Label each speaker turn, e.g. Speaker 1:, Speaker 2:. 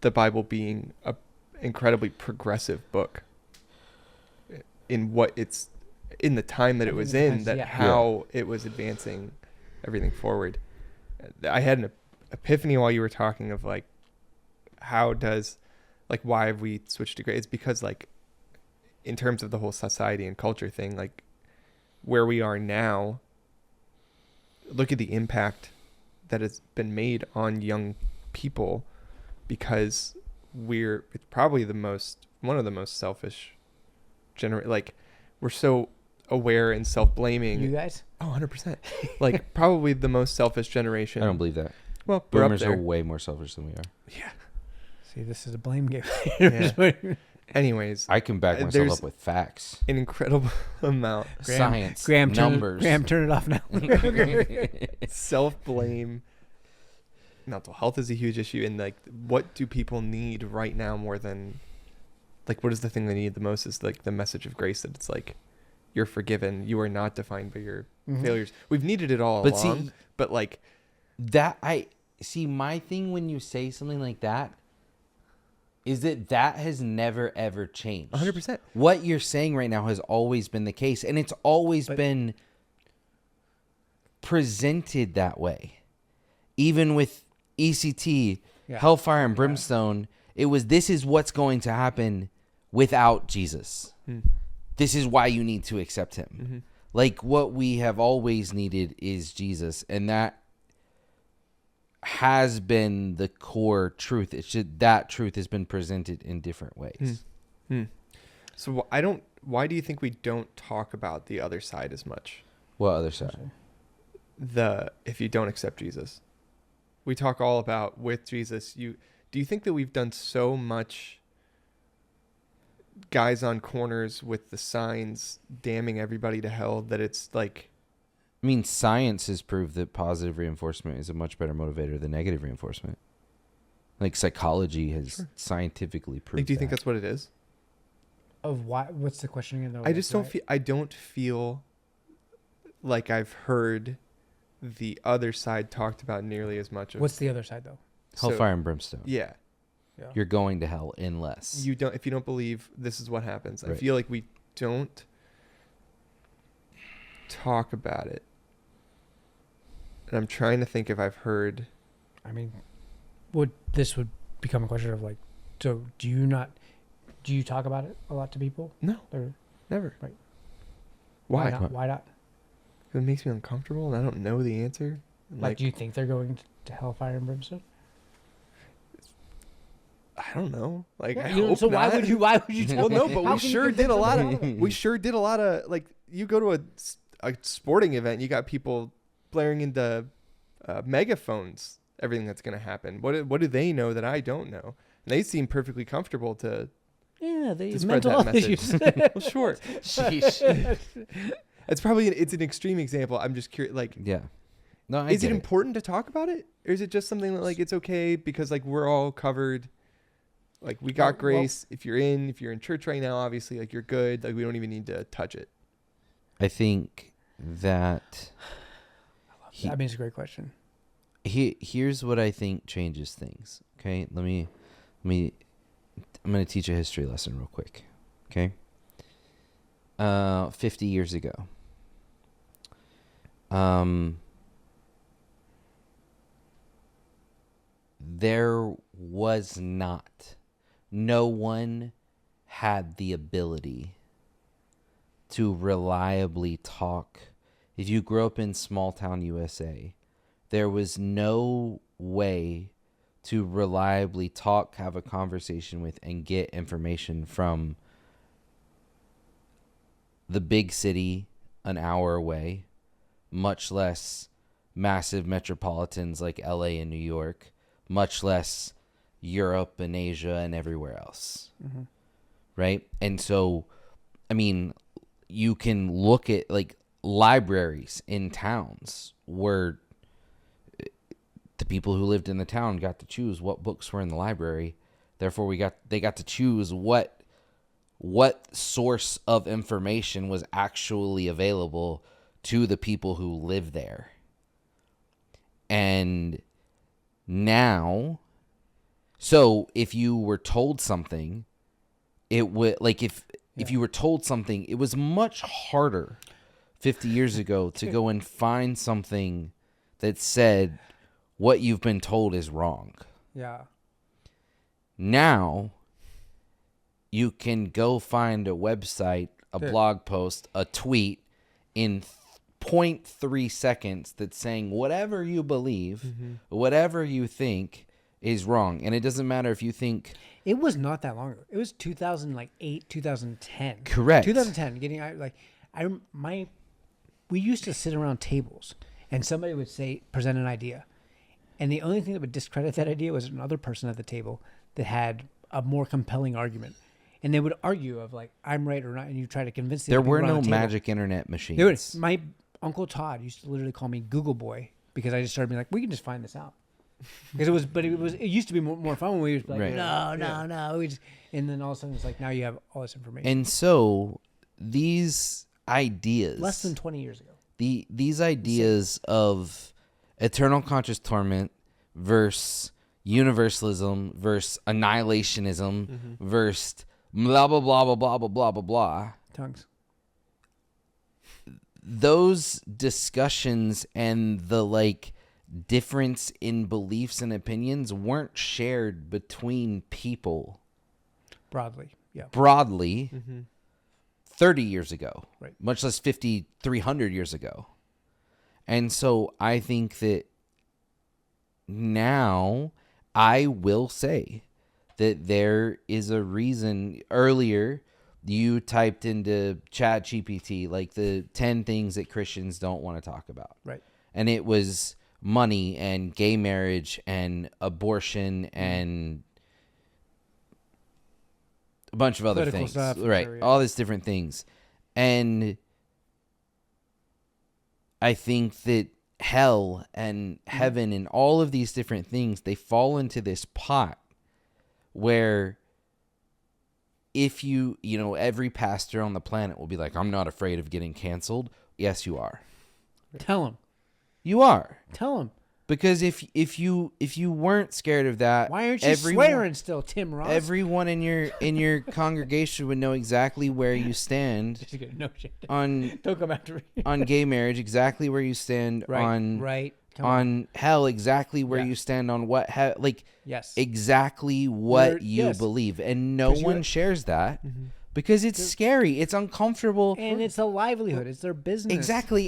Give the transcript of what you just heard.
Speaker 1: the Bible being a incredibly progressive book in what it's in the time that it was in, that how it was advancing everything forward. I had an epiphany while you were talking of like, how does, like, why have we switched to grades? It's because like, in terms of the whole society and culture thing, like where we are now, look at the impact that has been made on young people, because it's probably one of the most selfish like, we're so aware and self-blaming.
Speaker 2: You guys?
Speaker 1: Oh, 100%. Like, probably the most selfish generation.
Speaker 3: I don't believe that.
Speaker 1: Well,
Speaker 3: boomers are way more selfish than we are.
Speaker 1: Yeah.
Speaker 2: See, this is a blame game.
Speaker 1: Yeah. Anyways,
Speaker 3: I can back myself up with facts.
Speaker 1: An incredible amount.
Speaker 3: Science,
Speaker 2: Graham,
Speaker 3: numbers.
Speaker 2: Graham, turn it off now.
Speaker 1: Self-blame. Mental health is a huge issue. And like, what do people need right now more than, like, what is the thing they need the most is like the message of grace, that it's like, you're forgiven. You are not defined by your failures. We've needed it all along. But like,
Speaker 3: that, I see, my thing when you say something like that is that has never ever changed.
Speaker 1: 100%.
Speaker 3: What you're saying right now has always been the case, and it's always been presented that way. Even with ECT, Hellfire and Brimstone, this is what's going to happen without Jesus. This is why you need to accept him. Like, what we have always needed is Jesus, and that has been the core truth. That truth has been presented in different ways.
Speaker 1: So why do you think we don't talk about the other side as much?
Speaker 3: What other side?
Speaker 1: If you don't accept Jesus. We talk all about with Jesus. Do you think that we've done so much guys on corners with the signs damning everybody to hell that it's like,
Speaker 3: I mean, science has proved that positive reinforcement is a much better motivator than negative reinforcement. Like, psychology has scientifically proved.
Speaker 1: Like, do you think that's what it is?
Speaker 2: Of what? What's the question again?
Speaker 1: I just don't feel like I've heard the other side talked about nearly as much.
Speaker 2: What's the other side though?
Speaker 3: Hellfire and brimstone.
Speaker 1: Yeah.
Speaker 3: You're going to hell unless
Speaker 1: if you don't believe this is what happens.
Speaker 3: Right.
Speaker 1: I feel like we don't talk about it. And I'm trying to think if I've heard.
Speaker 2: I mean, this would become a question of like, so do you talk about it a lot to people?
Speaker 1: No,
Speaker 2: Or,
Speaker 1: never.
Speaker 2: Right.
Speaker 1: Why?
Speaker 2: Why not?
Speaker 1: It makes me uncomfortable and I don't know the answer.
Speaker 2: Like, do you think they're going to Hellfire and Brimstone?
Speaker 1: I don't know. Like,
Speaker 2: Yeah,
Speaker 1: I hope
Speaker 2: so
Speaker 1: not.
Speaker 2: why would you tell
Speaker 1: Well, no, but
Speaker 2: How
Speaker 1: we
Speaker 2: can you
Speaker 1: sure did
Speaker 2: convince
Speaker 1: a lot
Speaker 2: somebody
Speaker 1: of. We sure did a lot of, like, you go to a sporting event, you got people blaring into megaphones everything that's going to happen. What do they know that I don't know? And they seem perfectly comfortable to
Speaker 2: they
Speaker 1: to spread that message. Well, sure.
Speaker 3: Sheesh.
Speaker 1: It's an extreme example. I'm just curious. Like,
Speaker 3: Yeah. No,
Speaker 1: is it important to talk about it, or is it just something that like it's okay because like we're all covered? Like, we got grace. If you're in church right now, obviously, like, you're good. Like, we don't even need to touch it.
Speaker 3: I think that
Speaker 2: I mean, it's a great question.
Speaker 3: Here's what I think changes things. Okay, I'm going to teach a history lesson real quick. Okay. 50 years ago. There was not. No one had the ability to reliably talk. If you grew up in small town USA, there was no way to reliably talk, have a conversation with, and get information from the big city an hour away, much less massive metropolitans like LA and New York, much less Europe and Asia and everywhere else.
Speaker 2: Mm-hmm.
Speaker 3: Right? And so, I mean, you can look at like libraries in towns where the people who lived in the town got to choose what books were in the library. Therefore, they got to choose what source of information was actually available to the people who live there. And now So if you were told something, it would like if you were told something, it was much harder 50 years ago to go and find something that said what you've been told is wrong.
Speaker 2: Yeah.
Speaker 3: Now you can go find a website, a blog post, a tweet in 0.3 seconds that's saying whatever you believe, whatever you think is wrong. And it doesn't matter if you think...
Speaker 2: It was not that long ago. It was 2008, 2010.
Speaker 3: Correct.
Speaker 2: 2010. We used to sit around tables and somebody would present an idea. And the only thing that would discredit that idea was another person at the table that had a more compelling argument. And they would argue of like, I'm right or not. And you try to convince the
Speaker 3: There
Speaker 2: people
Speaker 3: were
Speaker 2: around
Speaker 3: no
Speaker 2: the table.
Speaker 3: magic internet machines.
Speaker 2: My Uncle Todd used to literally call me Google Boy because I just started being like, we can just find this out. Because it used to be more fun when we was like,
Speaker 3: Right.
Speaker 2: no. And then all of a sudden it's like, now you have all this information.
Speaker 3: And so these ideas...
Speaker 2: Less than 20 years ago.
Speaker 3: These ideas of eternal conscious torment versus universalism versus annihilationism versus blah, blah, blah, blah, blah, blah, blah, blah, blah.
Speaker 2: Tongues.
Speaker 3: Those discussions and the like difference in beliefs and opinions weren't shared between people
Speaker 2: Broadly. Yeah.
Speaker 3: broadly 30 years ago,
Speaker 2: Right.
Speaker 3: much less 300 years ago. And so I think that now I will say that there is a reason. Earlier you typed into ChatGPT like the 10 things that Christians don't want to talk about.
Speaker 2: Right.
Speaker 3: And it was money and gay marriage and abortion and a bunch of other
Speaker 2: Political
Speaker 3: things.
Speaker 2: stuff,
Speaker 3: Right.
Speaker 2: sure, yeah.
Speaker 3: All these different things. And I think that hell and heaven and all of these different things, they fall into this pot where if every pastor on the planet will be like, I'm not afraid of getting canceled. Yes, you are.
Speaker 2: Tell him.
Speaker 3: You are.
Speaker 2: Tell him.
Speaker 3: Because if you weren't scared of that,
Speaker 2: Why aren't you swearing still, Tim Ross?
Speaker 3: everyone in your congregation would know exactly where you stand
Speaker 2: No shit.
Speaker 3: on
Speaker 2: Don't come after me.
Speaker 3: on gay marriage, exactly where you stand
Speaker 2: Right. Come
Speaker 3: on hell, exactly where
Speaker 2: Yeah.
Speaker 3: you stand on what
Speaker 2: Yes.
Speaker 3: exactly what you
Speaker 2: yes.
Speaker 3: believe, and no
Speaker 2: 'Cause
Speaker 3: one shares that because it's scary, it's uncomfortable.
Speaker 2: And it's a livelihood. It's their business.
Speaker 3: Exactly.